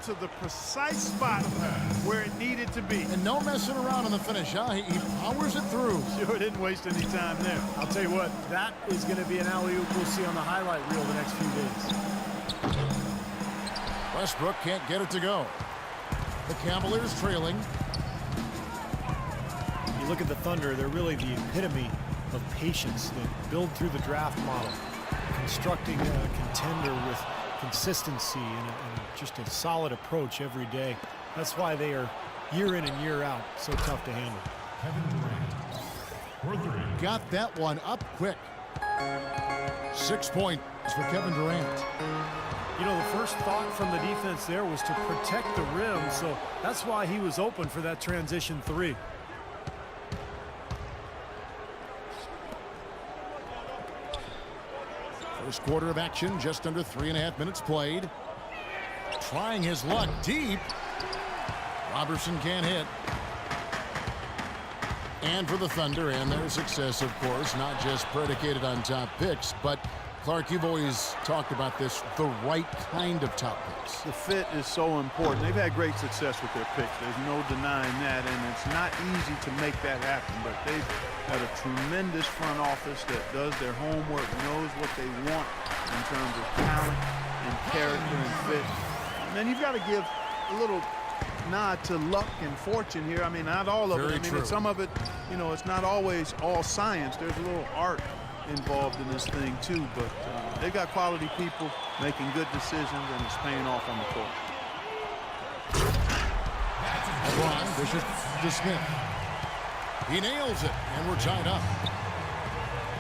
to the precise spot where it needed to be. And no messing around on the finish, huh? He powers it through. Sure didn't waste any time there. I'll tell you what, that is going to be an alley-oop we'll see on the highlight reel the next few days. Westbrook can't get it to go. The Cavaliers trailing. You look at the Thunder, they're really the epitome of patience. They build through the draft model, constructing a contender with consistency and just a solid approach every day. That's why they are year in and year out so tough to handle. Kevin Durant, for 3. Got that one up quick. 6 points for Kevin Durant. You know, the first thought from the defense there was to protect the rim, so that's why he was open for that transition three. First quarter of action, just under 3.5 minutes played. Trying his luck deep. Robertson can't hit. And for the Thunder, and their success, of course, not just predicated on top picks, but Clark, you've always talked about this, the right kind of top picks. The fit is so important. They've had great success with their picks. There's no denying that, and it's not easy to make that happen, but they've got a tremendous front office that does their homework, knows what they want in terms of talent and character and fit. And then you've got to give a little nod to luck and fortune here. I mean, not all of it. I mean, some of it, you know, it's not always all science. There's a little art involved in this thing too, but they've got quality people making good decisions, and it's paying off on the court. LeBron dishes to Smith. He nails it, and we're tied up.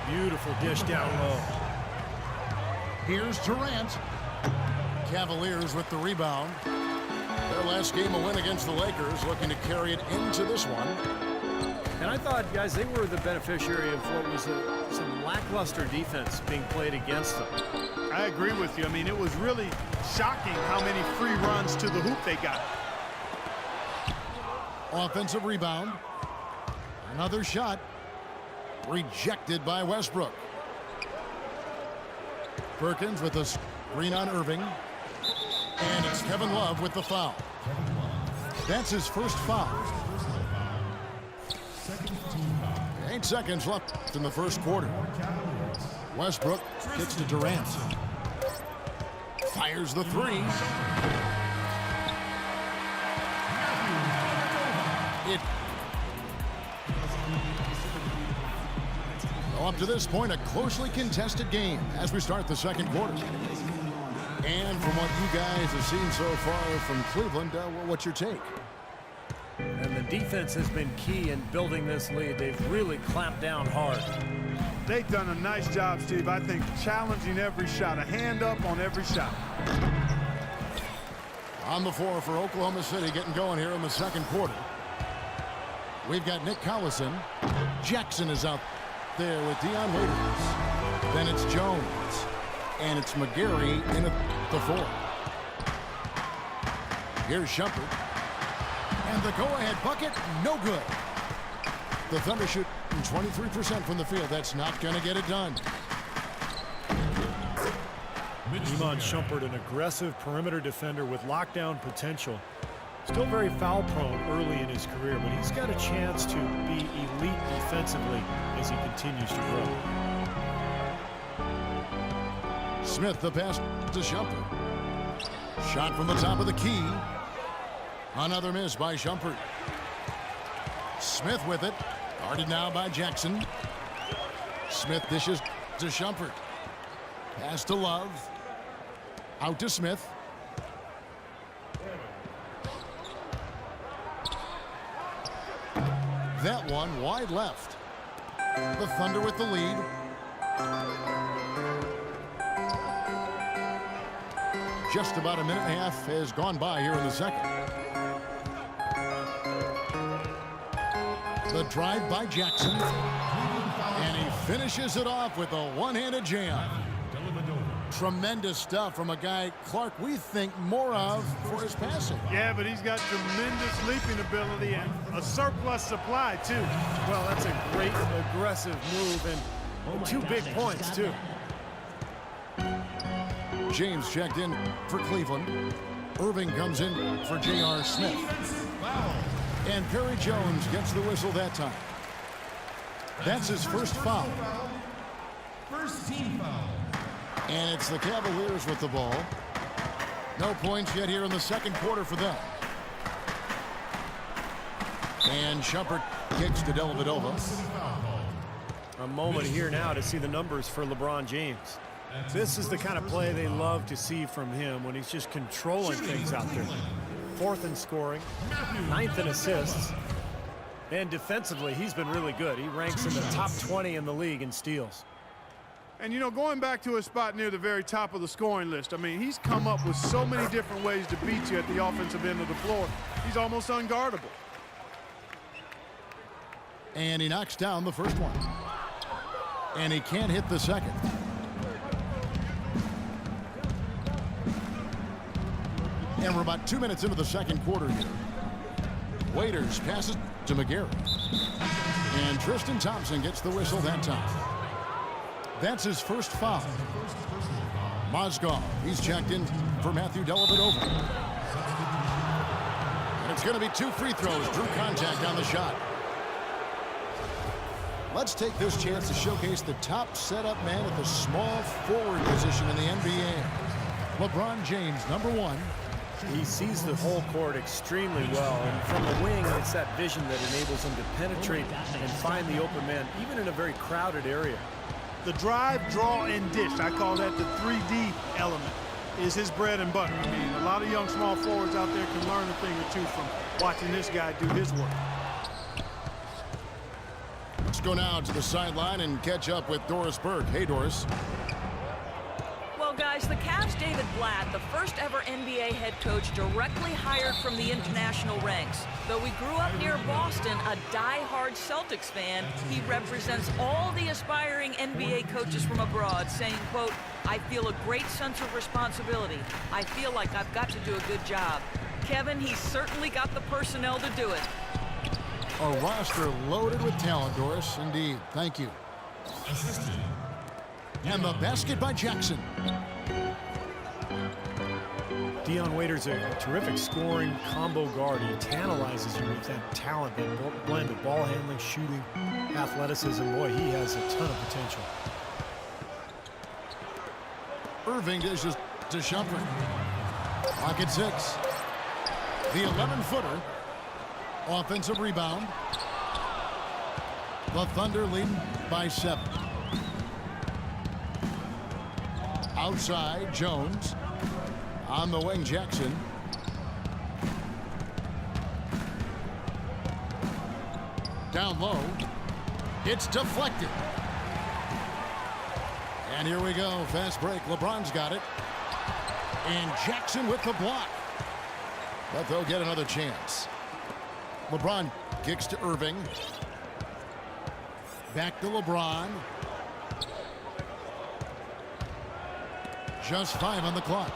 Beautiful dish down low. Here's Durant. Cavaliers with the rebound. Their last game a win against the Lakers, looking to carry it into this one. And I thought, guys, they were the beneficiary of what was some lackluster defense being played against them. I agree with you. I mean, it was really shocking how many free runs to the hoop they got. Offensive rebound. Another shot. Rejected by Westbrook. Perkins with a screen on Irving. And it's Kevin Love with the foul. That's his first foul. 8 seconds left in the first quarter. Westbrook gets to Durant. Fires the three. Up to this point, a closely contested game as we start the second quarter. And from what you guys have seen so far from Cleveland, what's your take? And the defense has been key in building this lead. They've really clamped down hard. They've done a nice job, Steve. I think challenging every shot, a hand up on every shot. On the floor for Oklahoma City, getting going here in the second quarter. We've got Nick Collison. Jackson is out there with Dion Waiters. Then it's Jones. And it's McGarry in at the 4. Here's Shumpert. And the go-ahead bucket, no good. The Thunder shoot 23% from the field. That's not going to get it done. Iman Shumpert, an aggressive perimeter defender with lockdown potential. Still very foul-prone early in his career, but he's got a chance to be elite defensively as he continues to grow. Smith, the pass to Shumpert. Shot from the top of the key. Another miss by Shumpert. Smith with it. Guarded now by Jackson. Smith dishes to Shumpert. Pass to Love. Out to Smith. That one wide left. The Thunder with the lead. Just about a minute and a half has gone by here in the second. The drive by Jackson. And he finishes it off with a one-handed jam. Tremendous stuff from a guy, Clark, we think more of for his passing. Yeah, but he's got tremendous leaping ability and a surplus supply, too. Well, that's a great aggressive move and 2 big points, too. James checked in for Cleveland. Irving comes in for J.R. Smith. And Perry Jones gets the whistle that time. That's his first foul. First team foul. And it's the Cavaliers with the ball. No points yet here in the second quarter for them. And Shumpert kicks to Dellavedova. A moment here now to see the numbers for LeBron James. This is the kind of play they love to see from him when he's just controlling things out there. 4th in scoring, 9th in assists, and defensively he's been really good. He ranks in the top 20 in the league in steals. And, you know, going back to his spot near the very top of the scoring list, I mean, he's come up with so many different ways to beat you at the offensive end of the floor. He's almost unguardable. And he knocks down the first one. And he can't hit the second. And we're about 2 minutes into the second quarter here. Waiters passes to McGarry. And Tristan Thompson gets the whistle that time. That's his first foul. Mozgov, he's checked in for Matthew Dellavedova. And it's going to be 2 free throws. Drew contact on the shot. Let's take this chance to showcase the top setup man at the small forward position in the NBA. LeBron James, number 1. He sees the whole court extremely well, and from the wing, it's that vision that enables him to penetrate and find the open man, even in a very crowded area. The drive, draw, and dish, I call that the 3D element, is his bread and butter. I mean, a lot of young small forwards out there can learn a thing or two from watching this guy do his work. Let's go now to the sideline and catch up with Doris Burke. Hey, Doris. Well, guys, the Cavs' David Blatt, the first ever NBA head coach directly hired from the international ranks. Though he grew up near Boston, a die-hard Celtics fan, he represents all the aspiring NBA coaches from abroad, saying, quote, "I feel a great sense of responsibility. I feel like I've got to do a good job." Kevin, he's certainly got the personnel to do it. A roster loaded with talent, Doris. Indeed. Thank you. And the basket by Jackson. Dion Waiters a terrific scoring combo guard. He tantalizes you with that talent, that blend of ball handling, shooting, athleticism. Boy, he has a ton of potential. Irving dishes to Shumpert. Clock at 6. The 11-footer. Offensive rebound. The Thunder leading by 7. Outside, Jones. On the wing, Jackson. Down low. It's deflected. And here we go. Fast break. LeBron's got it. And Jackson with the block. But they'll get another chance. LeBron kicks to Irving. Back to LeBron. Just 5 on the clock.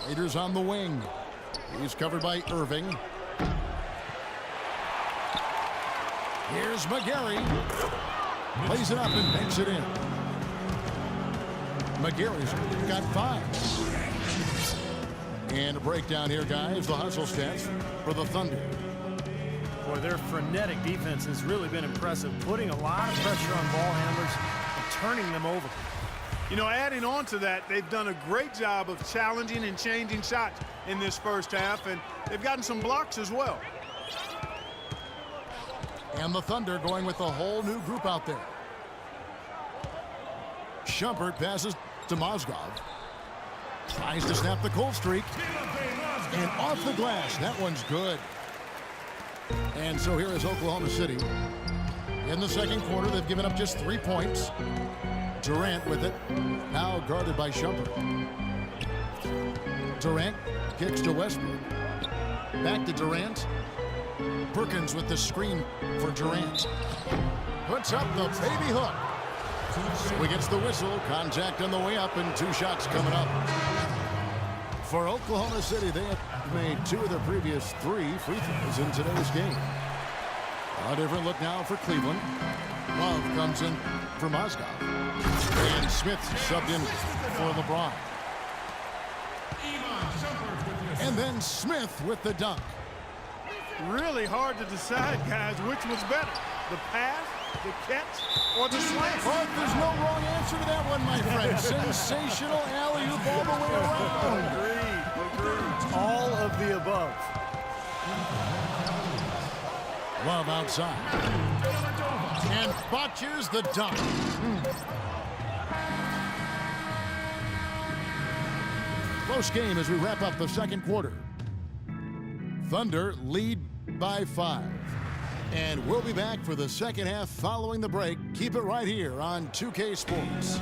Raiders on the wing. He's covered by Irving. Here's McGarry. Plays it up and banks it in. McGarry's got 5. And a breakdown here, guys. The hustle stats for the Thunder. Boy, their frenetic defense has really been impressive, putting a lot of pressure on ball handlers and turning them over. You know, adding on to that, they've done a great job of challenging and changing shots in this first half, and they've gotten some blocks as well. And the Thunder going with a whole new group out there. Shumpert passes to Mozgov. Tries to snap the cold streak. And off the glass. That one's good. And so here is Oklahoma City. In the second quarter, they've given up just 3 points. Durant with it. Now guarded by Shumpert. Durant kicks to Westbrook. Back to Durant. Perkins with the screen for Durant. Puts up the baby hook. So he gets the whistle. Contact on the way up and 2 shots coming up. For Oklahoma City, they have made 2 of their previous 3 free throws in today's game. A different look now for Cleveland. Love comes in for Mozgov. And Smith subbed in for LeBron. And then Smith with the dunk. Really hard to decide, guys, which was better. The pass, the catch, or the slam? But there's no wrong answer to that one, my friend. Sensational alley-oop all the way around. Agreed. All of the above. Love outside. And botches the dunk. Close game as we wrap up the second quarter. Thunder lead by 5. And we'll be back for the second half following the break. Keep it right here on 2K Sports.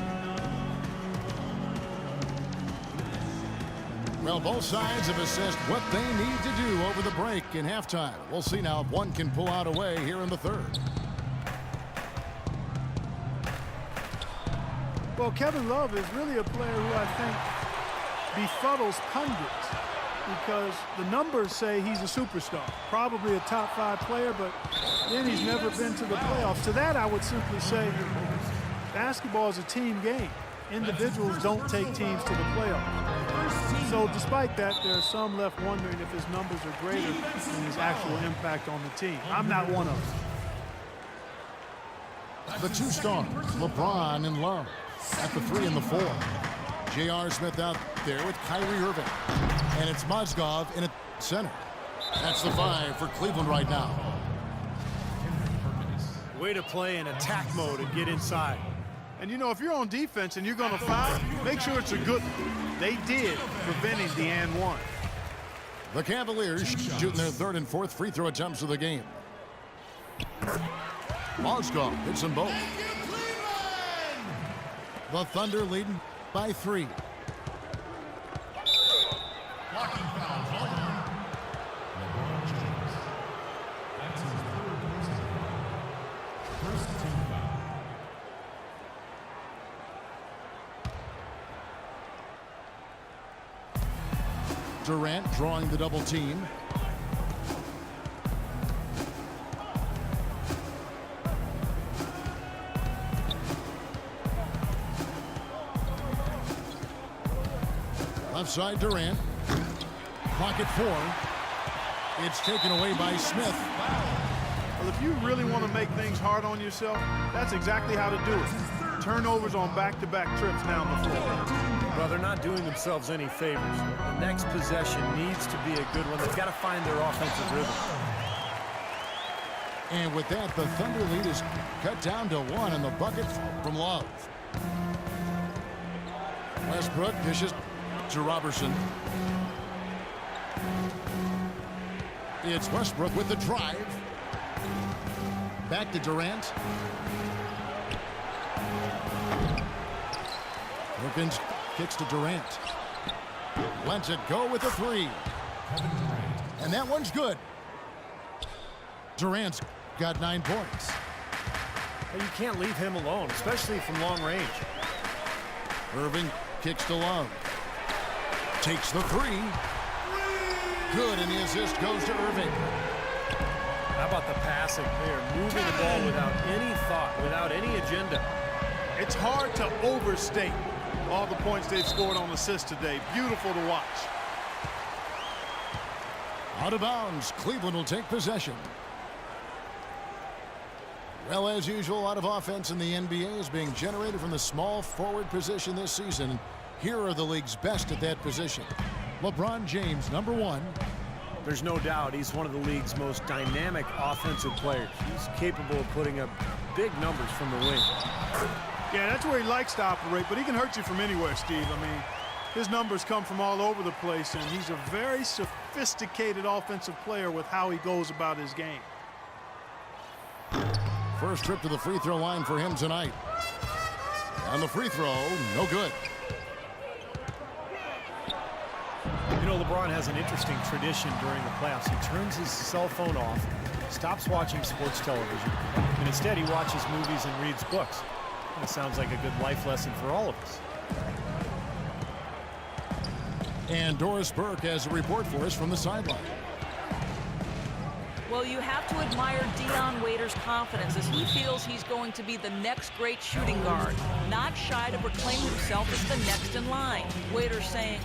Well, both sides have assessed what they need to do over the break in halftime. We'll see now if one can pull out a way here in the third. Well, Kevin Love is really a player who I think befuddles pundits because the numbers say he's a superstar, probably a top 5 player, but then he's never been to the playoffs. To that, I would simply say basketball is a team game. Individuals don't take teams to the playoffs. So despite that, there are some left wondering if his numbers are greater than his actual impact on the team. I'm not one of them. The two stars, LeBron and Love, at the 3 and the 4. J.R. Smith out there with Kyrie Irving. And it's Mozgov in at center. That's the 5 for Cleveland right now. Way to play in attack mode and get inside. And, you know, if you're on defense and you're going to foul, make sure it's a good one. They did, preventing the and one. The Cavaliers shooting their 3rd and 4th free throw attempts of the game. Mozgov hits them both. The Thunder leading by 3. Blocking foul, Harden. LeBron James. That's his 3rd personal foul. First team foul. Durant drawing the double team. Left side Durant. Clock at 4. It's taken away by Smith. Well, if you really want to make things hard on yourself, that's exactly how to do it. Turnovers on back-to-back trips down the floor. Well, they're not doing themselves any favors. The next possession needs to be a good one. They've got to find their offensive rhythm. And with that, the Thunder lead is cut down to 1 in the bucket from Love. Westbrook dishes to Robertson. It's Westbrook with the drive. Back to Durant. Perkins kicks to Durant. Lets it go with a 3. And that one's good. Durant's got 9 points. And you can't leave him alone, especially from long range. Irving kicks to Love. Takes the 3. Good, and the assist goes to Irving. How about the passing? They are moving the ball without any thought, without any agenda. It's hard to overstate all the points they've scored on assists today. Beautiful to watch. Out of bounds, Cleveland will take possession. Well, as usual, a lot of offense in the NBA is being generated from the small forward position this season. Here are the league's best at that position. LeBron James, number 1. There's no doubt he's one of the league's most dynamic offensive players. He's capable of putting up big numbers from the wing. Yeah, that's where he likes to operate, but he can hurt you from anywhere, Steve. I mean, his numbers come from all over the place, and he's a very sophisticated offensive player with how he goes about his game. First trip to the free throw line for him tonight. On the free throw, no good. You know, LeBron has an interesting tradition during the playoffs. He turns his cell phone off, stops watching sports television, and instead he watches movies and reads books. That sounds like a good life lesson for all of us. And Doris Burke has a report for us from the sideline. Well, you have to admire Dion Waiters' confidence as he feels he's going to be the next great shooting guard, not shy to proclaim himself as the next in line. Waiters saying,